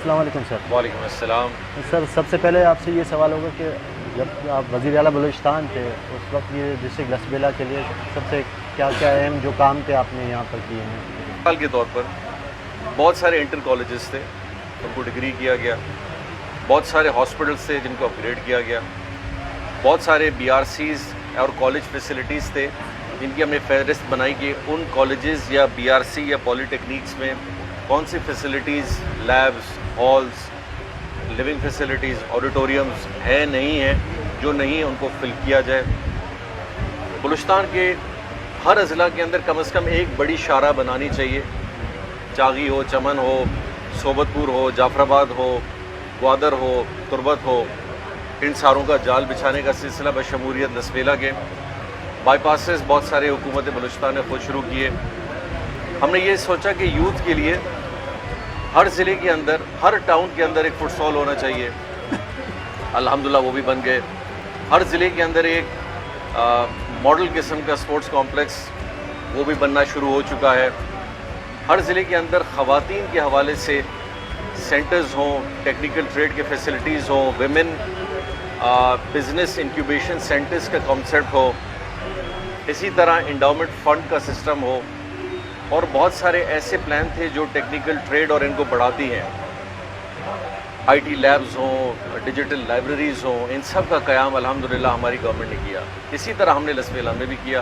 السلام علیکم سر۔ وعلیکم السلام۔ سر سب سے پہلے آپ سے یہ سوال ہوگا کہ جب آپ وزیر اعلیٰ بلوچستان تھے اس وقت یہ ڈسٹرکٹ لسبیلا کے لیے سب سے کیا کیا اہم جو کام تھے آپ نے یہاں پر کیے ہیں؟ مثال کے طور پر بہت سارے انٹر کالجز تھے ان کو ڈگری کیا گیا، بہت سارے ہاسپٹلس تھے جن کو اپ گریڈ کیا گیا، بہت سارے بی آر سیز اور کالج فیسلٹیز تھے جن کی ہم نے فہرست بنائی کہ ان کالجز یا بی آر سی یا پالی ٹیکنیکس میں کون سی facilities, labs, halls, living facilities, auditoriums ہیں نہیں ہیں، جو نہیں ان کو فل کیا جائے۔ بلوچستان کے ہر اضلاع کے اندر کم از کم ایک بڑی شاہراہ بنانی چاہیے، چاغی ہو، چمن ہو، صوبت پور ہو، جعفر آباد ہو، گوادر ہو، تربت ہو، ان ساروں کا جال بچھانے کا سلسلہ بشمولیت لسبیلا کے بائی پاسز بہت سارے حکومت بلوچستان نے خود شروع کیے۔ ہم نے یہ سوچا کہ یوتھ کے لیے ہر ضلع کے اندر، ہر ٹاؤن کے اندر ایک فٹ سال ہونا چاہیے، الحمدللہ وہ بھی بن گئے۔ ہر ضلع کے اندر ایک ماڈل قسم کا سپورٹس کمپلیکس وہ بھی بننا شروع ہو چکا ہے۔ ہر ضلع کے اندر خواتین کے حوالے سے سینٹرز ہوں، ٹیکنیکل ٹریڈ کے فیسلٹیز ہوں، ویمن بزنس انکیوبیشن سینٹرز کا کانسیپٹ ہو، اسی طرح انڈاؤمنٹ فنڈ کا سسٹم ہو، اور بہت سارے ایسے پلان تھے جو ٹیکنیکل ٹریڈ اور ان کو بڑھاتی ہیں، آئی ٹی لیبز ہوں، ڈیجیٹل لائبریریز ہوں، ان سب کا قیام الحمدللہ ہماری گورنمنٹ نے کیا۔ اسی طرح ہم نے لسبیلا میں بھی کیا،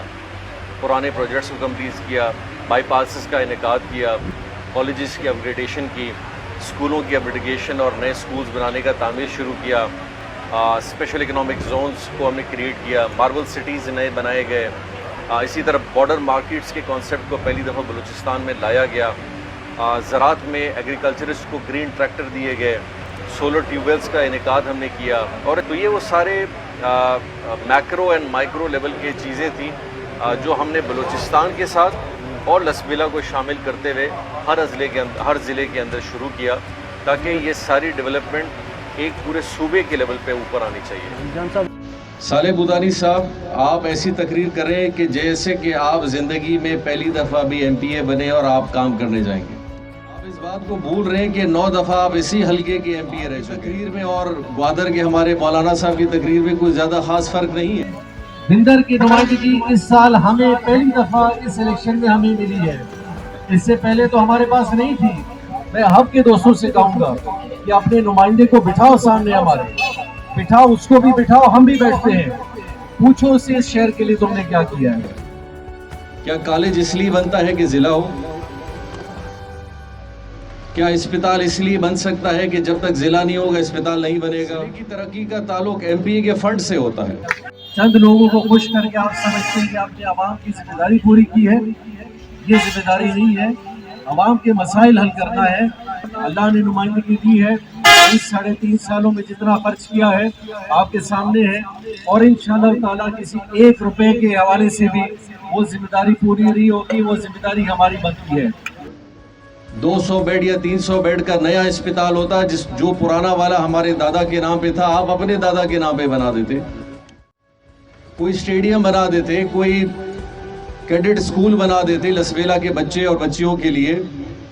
پرانے پروجیکٹس کو کمپلیٹ کیا، بائی پاسز کا انعقاد کیا، کالجز کی اپ گریڈیشن کی، اسکولوں کی اپگریڈیشن اور نئے اسکولز بنانے کا تعمیر شروع کیا، اسپیشل اکنامک زونز کو ہم نے کریٹ کیا، ماربل سٹیز نئے بنائے گئے، اسی طرح بارڈر مارکیٹس کے کانسیپٹ کو پہلی دفعہ بلوچستان میں لایا گیا، زراعت میں ایگریکلچرسٹ کو گرین ٹریکٹر دیے گئے، سولر ٹیوب ویلز کا انعقاد ہم نے کیا۔ اور تو یہ وہ سارے میکرو اینڈ مائکرو لیول کی چیزیں تھیں جو ہم نے بلوچستان کے ساتھ اور لسبیلا کو شامل کرتے ہوئے ہر ضلع کے اندر شروع کیا، تاکہ یہ ساری ڈیولپمنٹ ایک پورے صوبے کے لیول پہ اوپر آنی چاہیے۔ جان صاحب، صالح بودانی صاحب، آپ ایسی تقریر کریں کہ جیسے کہ آپ زندگی میں پہلی دفعہ بھی ایم پی اے بنے اور آپ کام کرنے جائیں گے۔ آپ اس بات کو بھول رہے ہیں کہ 9 دفعہ آپ اسی حلقے کے ایم پی اے رہ چکے۔ تقریر میں اور گوادر کے ہمارے مولانا صاحب کی تقریر میں کوئی زیادہ خاص فرق نہیں ہے۔ بندر کی نمائندگی اس سال ہمیں پہلی دفعہ اس الیکشن میں ہمیں ملی ہے، اس سے پہلے تو ہمارے پاس نہیں تھی۔ میں ہب کے دوستوں سے کہوں گا کہ اپنے نمائندے کو بٹھاؤ سامنے، ہمارے بٹھاؤ، اس کو بھی بٹھاؤ، ہم بھی بیٹھتے ہیں، پوچھو اس سے اس شہر کے لیے تم نے کیا کیا ہے۔ کیا کالج اس لیے بنتا ہے کہ ضلع ہو؟ کیا اسپتال اس لیے بن سکتا ہے کہ جب تک ضلع نہیں ہوگا اسپتال نہیں بنے گا؟ ضلع کی ترقی کا تعلق ایم پی اے کے فنڈ سے ہوتا ہے۔ چند لوگوں کو خوش کر کے آپ سمجھتے ہیں کہ آپ نے عوام کی ذمہ داری پوری کی ہے، یہ ذمہ داری نہیں ہے۔ عوام کے مسائل حل کرنا ہے۔ اللہ نے نمائندگی دی ہے، اس 3.5 سالوں میں جتنا خرچ کیا ہے آپ کے سامنے ہے، اور انشاءاللہ تعالیٰ کسی 1 روپے کے حوالے سے بھی وہ ذمہ داری پوری نہیں ہوگی، وہ ذمہ داری ہماری بنتی ہے۔ 200 بیڈ یا 300 بیڈ کا نیا اسپتال ہوتا جو پرانا والا ہمارے دادا کے نام پہ تھا، آپ اپنے دادا کے نام پہ بنا دیتے، کوئی اسٹیڈیم بنا دیتے، کوئی کیڈٹ اسکول بنا دیتے لسبیلا کے بچے اور بچیوں کے لیے،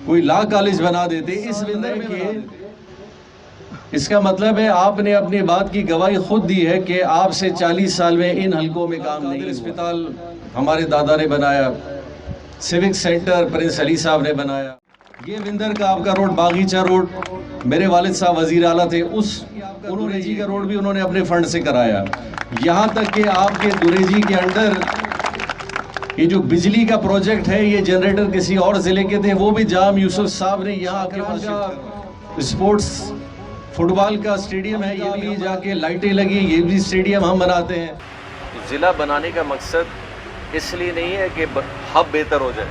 کوئی لا کالج بنا دیتے۔ اس کا مطلب ہے آپ نے اپنی بات کی گواہی خود دی ہے کہ آپ سے 40 سال میں ان حلقوں میں کام نہیں۔ اسپتال ہمارے دادا نے بنایا، سیوک سینٹر پرنس علی صاحب نے بنایا، یہ وندر کا آپ کا روڈ، باغیچہ روڈ، میرے والد صاحب وزیر اعلیٰ تھے، انہوں نے جی کا روڈ بھی انہوں نے اپنے فنڈ سے کرایا۔ یہاں تک کہ آپ کے دوریجی کے انڈر یہ جو بجلی کا پروجیکٹ ہے، یہ جنریٹر کسی اور ضلع کے تھے، وہ بھی جام یوسف صاحب نے یہاں اسپورٹس فٹ بال کا اسٹیڈیم ہے، یہ بھی جا کے لائٹیں لگی، یہ بھی اسٹیڈیم ہم بناتے ہیں۔ ضلع بنانے کا مقصد اس لیے نہیں ہے کہ ہب بہتر ہو جائے،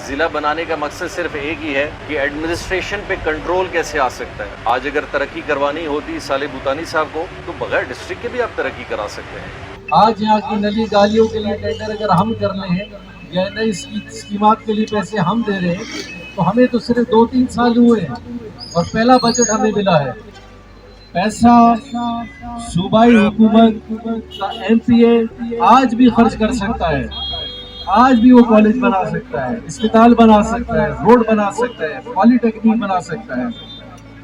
ضلع بنانے کا مقصد صرف ایک ہی ہے کہ ایڈمنسٹریشن پہ کنٹرول کیسے آ سکتا ہے۔ آج اگر ترقی کروانی ہوتی صالح بوتانی صاحب کو تو بغیر ڈسٹرکٹ کے بھی آپ ترقی کرا سکتے ہیں۔ آج یہاں کی نلی گالیوں کے لیے ٹینڈر اگر ہم کر رہے ہیں یا نئی اسکیمات کے لیے پیسے ہم دے رہے ہیں تو ہمیں تو صرف 2-3 سال ہوئے ہیں اور پہلا بجٹ ہمیں ملا ہے۔ پیسہ صوبائی حکومت کا ایم پی اے آج بھی خرچ کر سکتا ہے، آج بھی وہ کالج بنا سکتا ہے، اسپتال بنا سکتا ہے، روڈ بنا سکتا ہے، پالی ٹیکنیک بنا سکتا ہے۔